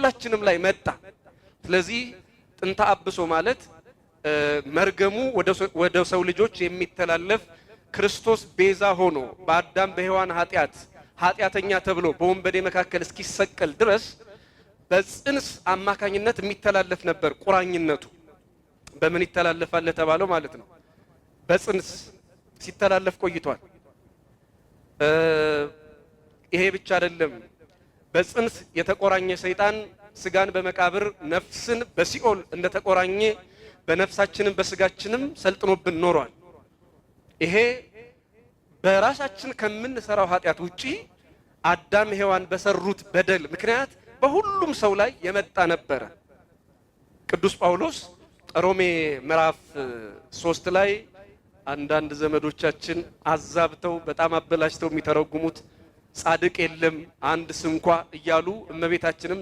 በሁላችንም ላይ መጣ። ስለዚህ ጥንተ አብሶ ማለት መርገሙ ወደ ሰው ልጆች የሚተላለፍ ክርስቶስ ቤዛ ሆኖ በአዳም በሔዋን ኃጢአተኛ ተብሎ በወንበዴ መካከል እስኪሰቀል ድረስ በጽንስ አማካኝነት የሚተላለፍ ነበር። ቁራኝነቱ በምን ይተላለፋል ለተባለው ማለት ነው፣ በጽንስ ሲተላለፍ ቆይቷል። ይሄ ብቻ አይደለም። በጽንስ የተቆራኘ ሰይጣን ስጋን በመቃብር ነፍስን በሲኦል እንደተቆራኘ በነፍሳችንም በስጋችንም ሰልጥኖብን ኖሯል። ይሄ በራሳችን ከምንሰራው ኃጢአት ውጪ አዳም ሔዋን በሰሩት በደል ምክንያት በሁሉም ሰው ላይ የመጣ ነበረ። ቅዱስ ጳውሎስ ሮሜ ምዕራፍ 3 ላይ አንዳንድ ዘመዶቻችን አዛብተው በጣም አበላሽተው የሚተረጉሙት ጻድቅ የለም አንድ ስንኳ እያሉ እመቤታችንም